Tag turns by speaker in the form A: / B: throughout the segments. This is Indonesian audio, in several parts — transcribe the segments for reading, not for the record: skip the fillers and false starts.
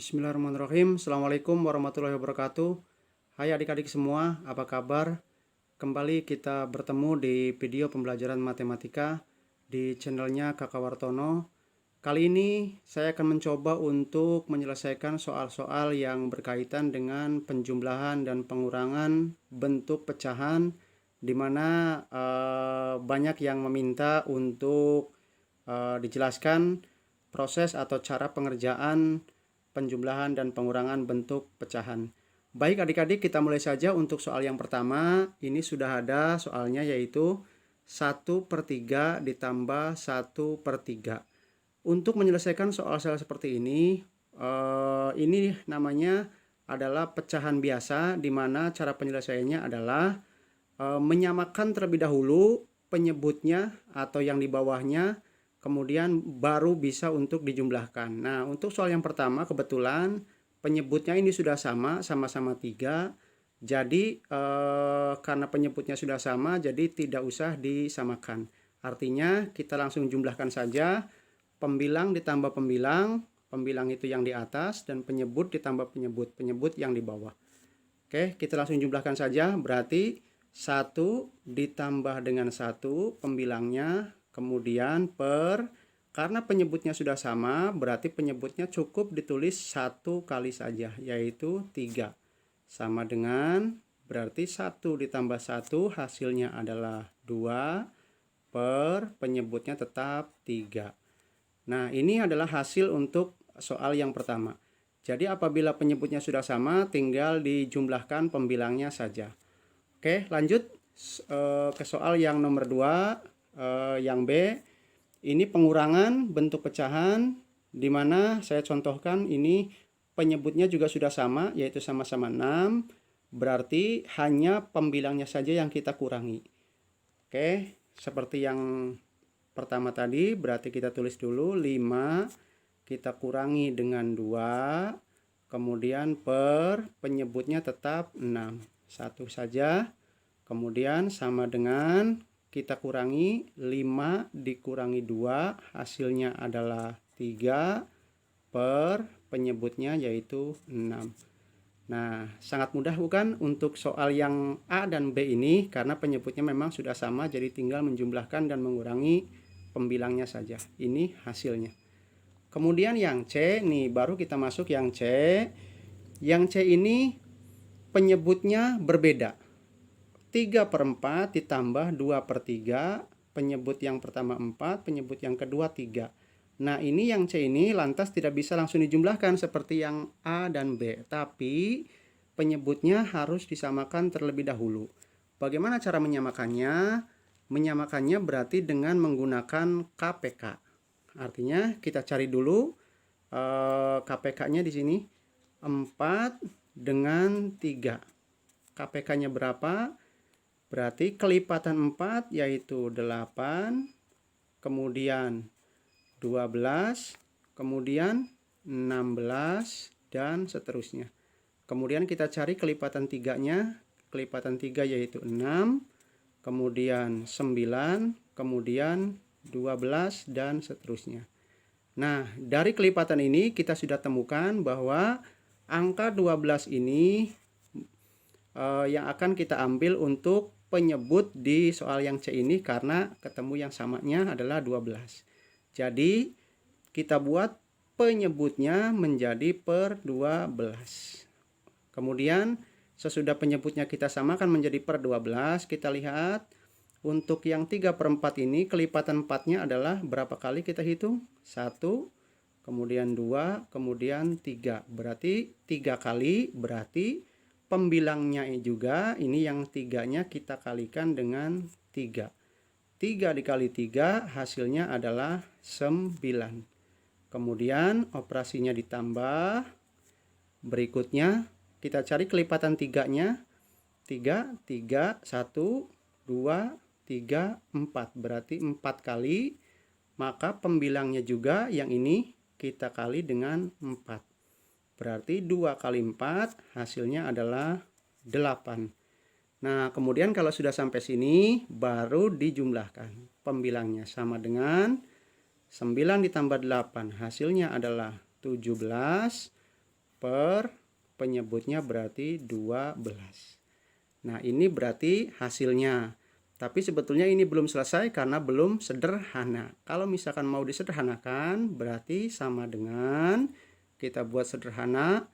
A: Bismillahirrahmanirrahim. Assalamualaikum warahmatullahi wabarakatuh. Hai adik-adik semua, apa kabar? Kembali kita bertemu di video pembelajaran matematika di channelnya Kakak Wartono. Kali ini saya akan mencoba untuk menyelesaikan soal-soal yang berkaitan dengan penjumlahan dan pengurangan bentuk pecahan, di mana banyak yang meminta untuk dijelaskan proses atau cara pengerjaan penjumlahan dan pengurangan bentuk pecahan. Baik adik-adik, kita mulai saja untuk soal yang pertama. Ini sudah ada soalnya, yaitu 1/3 ditambah 1/3. Untuk menyelesaikan soal-soal seperti ini namanya adalah pecahan biasa, di mana cara penyelesaiannya adalah menyamakan terlebih dahulu penyebutnya atau yang di bawahnya, kemudian baru bisa untuk dijumlahkan. Nah, untuk soal yang pertama kebetulan penyebutnya ini sudah sama-sama 3. Jadi karena penyebutnya sudah sama, jadi tidak usah disamakan. Artinya kita langsung jumlahkan saja, pembilang ditambah pembilang, pembilang itu yang di atas, dan penyebut ditambah penyebut yang di bawah. Oke, kita langsung jumlahkan saja. Berarti 1 ditambah dengan 1 pembilangnya, kemudian karena penyebutnya sudah sama, berarti penyebutnya cukup ditulis 1 kali saja, yaitu 3. Sama dengan, berarti 1 ditambah 1 hasilnya adalah 2, penyebutnya tetap 3. Nah, ini adalah hasil untuk soal yang pertama. Jadi apabila penyebutnya sudah sama, tinggal dijumlahkan pembilangnya saja. Oke, lanjut ke soal yang nomor 2. Yang B, ini pengurangan bentuk pecahan, di mana saya contohkan ini penyebutnya juga sudah sama, yaitu sama-sama 6, berarti hanya pembilangnya saja yang kita kurangi. Oke, seperti yang pertama tadi, berarti kita tulis dulu 5, kita kurangi dengan 2, kemudian penyebutnya tetap 6, 1 saja, kemudian sama dengan kita kurangi 5 dikurangi 2, hasilnya adalah 3, penyebutnya yaitu 6. Nah, sangat mudah bukan untuk soal yang A dan B ini, karena penyebutnya memang sudah sama, jadi tinggal menjumlahkan dan mengurangi pembilangnya saja. Ini hasilnya. Kemudian yang C, nih baru kita masuk yang C. Yang C ini penyebutnya berbeda. 3/4 ditambah 2/3, penyebut yang pertama 4, penyebut yang kedua 3. Nah, ini yang C ini lantas tidak bisa langsung dijumlahkan seperti yang A dan B, tapi penyebutnya harus disamakan terlebih dahulu. Bagaimana cara menyamakannya? Menyamakannya berarti dengan menggunakan KPK. Artinya kita cari dulu KPK-nya di sini 4 dengan 3. KPK-nya berapa? Berarti kelipatan 4 yaitu 8, kemudian 12, kemudian 16, dan seterusnya. Kemudian kita cari kelipatan 3-nya. Kelipatan 3 yaitu 6, kemudian 9, kemudian 12, dan seterusnya. Nah, dari kelipatan ini kita sudah temukan bahwa angka 12 ini yang akan kita ambil untuk penyebut di soal yang C ini, karena ketemu yang samanya adalah 12. Jadi kita buat penyebutnya menjadi per 12. Kemudian sesudah penyebutnya kita samakan menjadi per 12, kita lihat untuk yang 3/4 ini kelipatan 4-nya adalah berapa kali kita hitung? 1, kemudian 2, kemudian 3. Berarti 3 kali, berarti pembilangnya juga ini yang 3-nya kita kalikan dengan 3. 3 dikali 3 hasilnya adalah 9. Kemudian operasinya ditambah. Berikutnya kita cari kelipatan 3-nya. 3, 1, 2, 3, 4. Berarti 4 kali. Maka pembilangnya juga yang ini kita kali dengan 4. Berarti 2 kali 4 hasilnya adalah 8. Nah, kemudian kalau sudah sampai sini baru dijumlahkan. Pembilangnya sama dengan 9 ditambah 8 hasilnya adalah 17, per penyebutnya berarti 12. Nah, ini berarti hasilnya. Tapi sebetulnya ini belum selesai karena belum sederhana. Kalau misalkan mau disederhanakan, berarti sama dengan kita buat sederhana.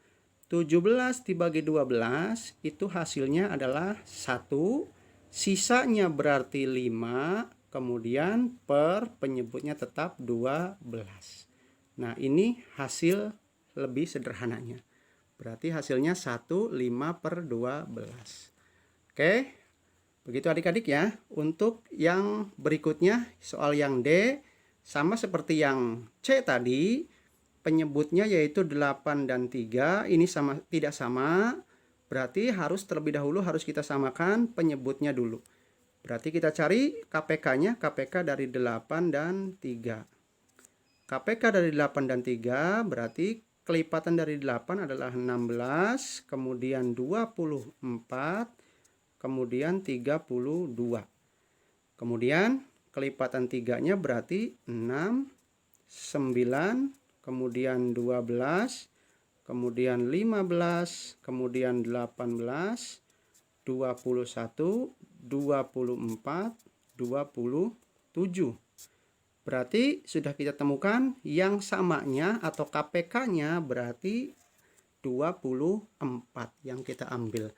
A: 17 dibagi 12 itu hasilnya adalah 1. Sisanya berarti 5. Kemudian per penyebutnya tetap 12. Nah, ini hasil lebih sederhananya. Berarti hasilnya 1, 5 per 12. Oke, begitu adik-adik ya. Untuk yang berikutnya, soal yang D, sama seperti yang C tadi, penyebutnya yaitu 8 dan 3, ini sama tidak sama, berarti harus terlebih dahulu harus kita samakan penyebutnya dulu. Berarti kita cari KPK-nya, KPK dari 8 dan 3. KPK dari 8 dan 3 berarti kelipatan dari 8 adalah 16, kemudian 24, kemudian 32. Kemudian kelipatan 3-nya berarti 6, 9, kemudian 12, kemudian 15, kemudian 18, 21, 24, 27. Berarti sudah kita temukan yang samanya atau KPK-nya berarti 24 yang kita ambil.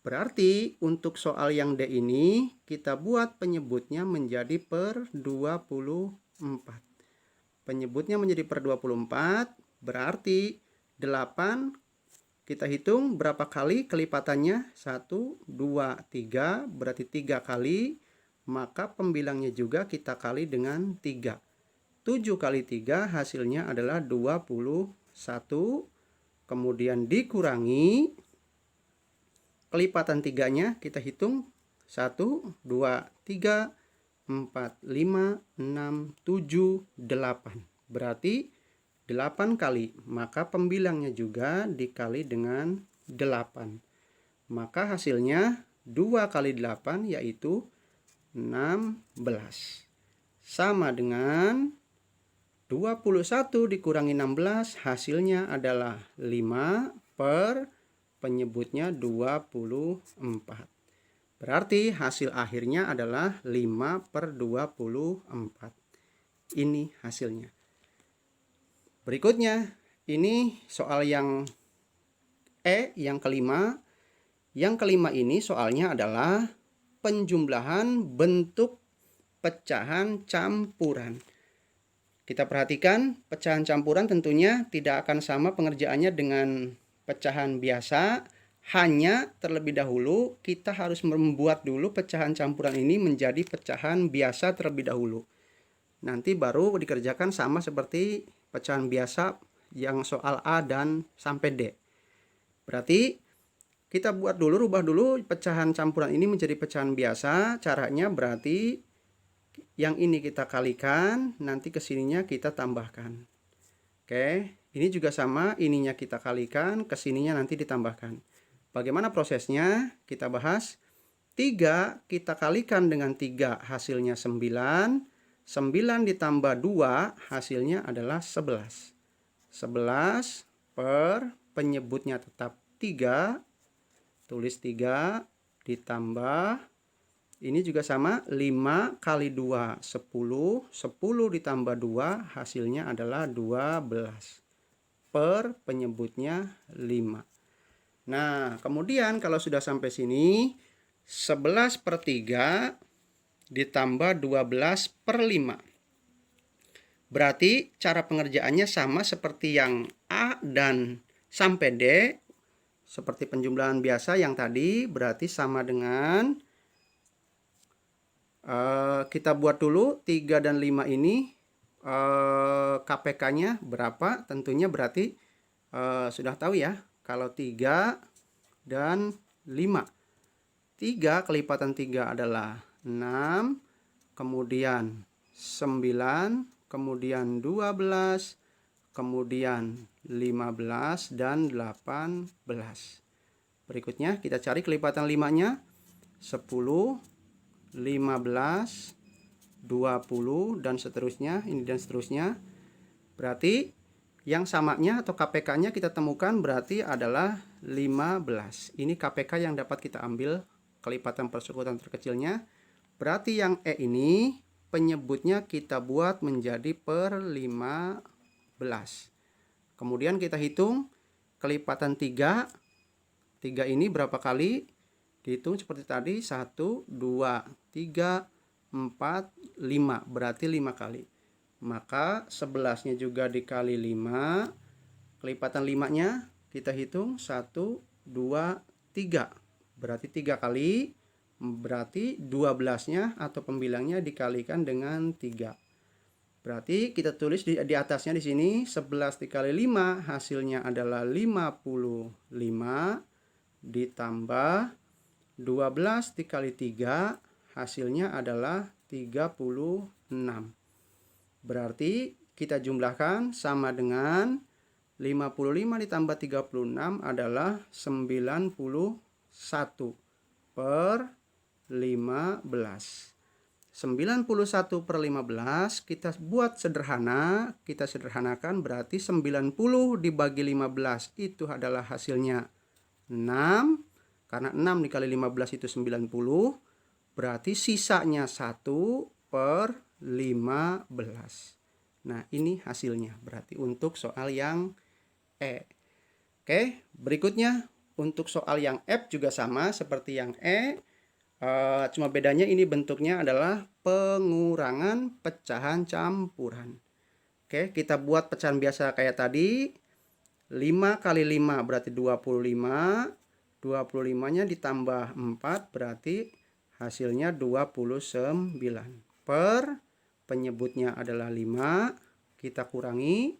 A: Berarti untuk soal yang D ini kita buat penyebutnya menjadi per 24. Penyebutnya menjadi per 24 berarti 8 kita hitung berapa kali kelipatannya, 1, 2, 3 berarti 3 kali, maka pembilangnya juga kita kali dengan 3. 7 kali 3 hasilnya adalah 21, kemudian dikurangi kelipatan 3-nya kita hitung 1, 2, 3, 4, 5, 6, 7, 8. Berarti 8 kali, maka pembilangnya juga dikali dengan 8. Maka hasilnya 2 kali 8 yaitu 16. Sama dengan 21 dikurangi 16 hasilnya adalah 5 per penyebutnya 24. Berarti hasil akhirnya adalah 5 per 24. Ini hasilnya. Berikutnya, ini soal yang E, yang kelima. Yang kelima ini soalnya adalah penjumlahan bentuk pecahan campuran. Kita perhatikan, pecahan campuran tentunya tidak akan sama pengerjaannya dengan pecahan biasa. Hanya terlebih dahulu kita harus membuat dulu pecahan campuran ini menjadi pecahan biasa terlebih dahulu. Nanti baru dikerjakan sama seperti pecahan biasa yang soal A dan sampai D. Berarti kita buat dulu, rubah dulu pecahan campuran ini menjadi pecahan biasa. Caranya berarti yang ini kita kalikan, nanti kesininya kita tambahkan. Oke, ini juga sama, ininya kita kalikan, kesininya nanti ditambahkan. Bagaimana prosesnya? Kita bahas. 3 kita kalikan dengan 3 hasilnya 9. 9 ditambah 2 hasilnya adalah 11. 11 per penyebutnya tetap 3. Tulis 3 ditambah. Ini juga sama, 5 kali 2 10. 10 ditambah 2 hasilnya adalah 12. Per penyebutnya 5. Nah, kemudian kalau sudah sampai sini 11 per 3 ditambah 12 per 5. Berarti cara pengerjaannya sama seperti yang A dan sampai D. Seperti penjumlahan biasa yang tadi, berarti sama dengan kita buat dulu 3 dan 5 ini KPK-nya berapa. Tentunya berarti sudah tahu ya, kalau 3 dan 5. 3 kelipatan 3 adalah 6, kemudian 9, kemudian 12, kemudian 15 dan 18. Berikutnya kita cari kelipatan 5-nya. 10, 15, 20 dan seterusnya, ini dan seterusnya. Berarti Yang samanya atau KPK-nya kita temukan berarti adalah 15. Ini KPK yang dapat kita ambil, kelipatan persekutuan terkecilnya. Berarti yang E ini penyebutnya kita buat menjadi per 15. Kemudian kita hitung kelipatan 3. 3 ini berapa kali? Dihitung seperti tadi, 1, 2, 3, 4, 5. Berarti 5 kali. Maka 11-nya juga dikali 5. Kelipatan 5-nya kita hitung 1, 2, 3. Berarti 3 kali. Berarti 12-nya atau pembilangnya dikalikan dengan 3. Berarti kita tulis di atasnya di sini 11 dikali 5 hasilnya adalah 55 ditambah 12 dikali 3 hasilnya adalah 36. Berarti kita jumlahkan sama dengan 55 ditambah 36 adalah 91 per 15. 91 per 15 kita buat sederhana, kita sederhanakan berarti 90 dibagi 15 itu adalah hasilnya 6. Karena 6 dikali 15 itu 90, berarti sisanya 1 per 15. Nah, ini hasilnya berarti untuk soal yang E. Oke, berikutnya untuk soal yang F juga sama seperti yang E. Cuma bedanya ini bentuknya adalah pengurangan pecahan campuran. Oke, kita buat pecahan biasa kayak tadi. 5 kali 5 berarti 25. 25-nya ditambah 4 berarti hasilnya 29. Per penyebutnya adalah 5. Kita kurangi.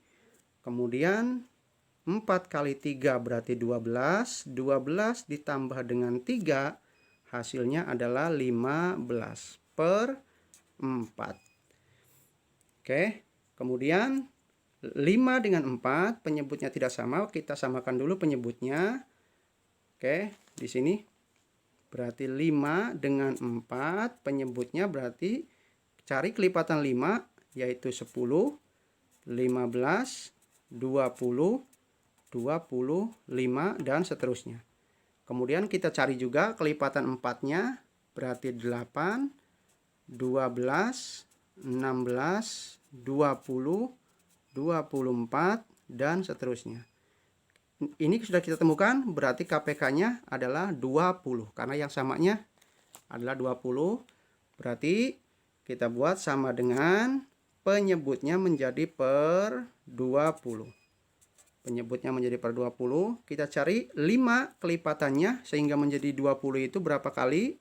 A: Kemudian 4 kali 3 berarti 12. 12 ditambah dengan 3 hasilnya adalah 15 per 4. Oke, kemudian 5 dengan 4 penyebutnya tidak sama, kita samakan dulu penyebutnya. Oke, di sini berarti 5 dengan 4 penyebutnya berarti cari kelipatan 5 yaitu 10, 15, 20, 25 dan seterusnya. Kemudian kita cari juga kelipatan 4-nya berarti 8, 12, 16, 20, 24 dan seterusnya. Ini sudah kita temukan berarti KPK-nya adalah 20 karena yang samanya adalah 20. Berarti kita buat sama dengan penyebutnya menjadi per 20. Penyebutnya menjadi per 20. Kita cari 5 kelipatannya sehingga menjadi 20 itu berapa kali?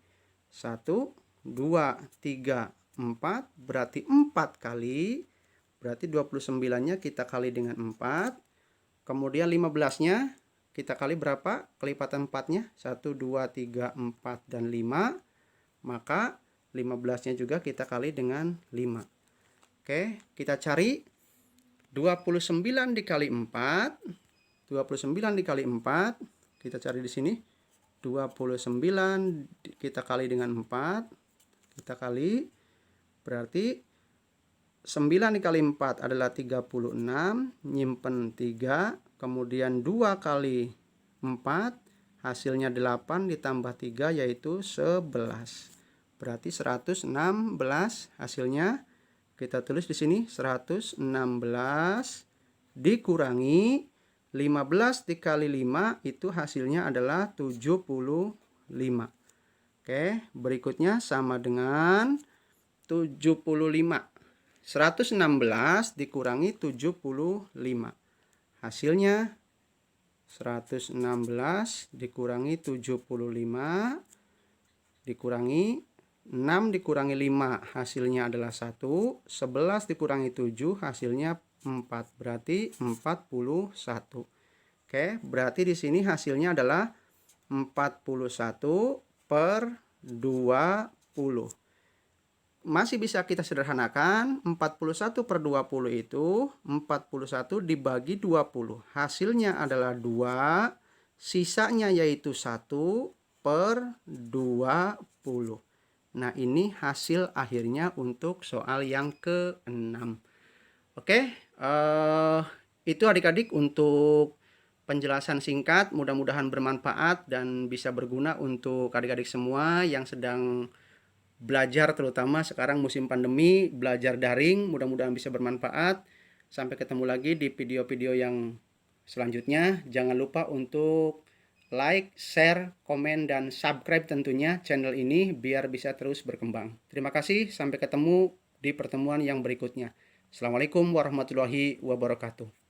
A: 1, 2, 3, 4. Berarti 4 kali. Berarti 29-nya kita kali dengan 4. Kemudian 15-nya kita kali berapa? Kelipatan 4-nya 1, 2, 3, 4 dan 5. Maka 15-nya juga kita kali dengan 5. Oke, kita cari 29 dikali 4. 29 dikali 4. Kita cari di sini. 29 kita kali dengan 4. Kita kali berarti 9 dikali 4 adalah 36, nyimpen 3, kemudian 2 kali 4, hasilnya 8 ditambah 3 yaitu 11. Berarti 116 hasilnya. Kita tulis di sini 116 dikurangi 15 dikali 5 itu hasilnya adalah 75. Oke, berikutnya sama dengan 75. 116 dikurangi 75. Hasilnya 116 dikurangi 75 dikurangi 6 dikurangi 5 hasilnya adalah 1. 11 dikurangi 7 hasilnya 4. Berarti 41. Oke, berarti di sini hasilnya adalah 41 per 20. Masih bisa kita sederhanakan. 41 per 20 itu 41 dibagi 20. Hasilnya adalah 2. Sisanya yaitu 1 per 20. Nah, ini hasil akhirnya untuk soal yang ke-6. Oke, Itu adik-adik untuk penjelasan singkat, mudah-mudahan bermanfaat dan bisa berguna untuk adik-adik semua yang sedang belajar, terutama sekarang musim pandemi, belajar daring, mudah-mudahan bisa bermanfaat. Sampai ketemu lagi di video-video yang selanjutnya. Jangan lupa untuk like, share, komen, dan subscribe tentunya channel ini biar bisa terus berkembang. Terima kasih, sampai ketemu di pertemuan yang berikutnya. Assalamualaikum warahmatullahi wabarakatuh.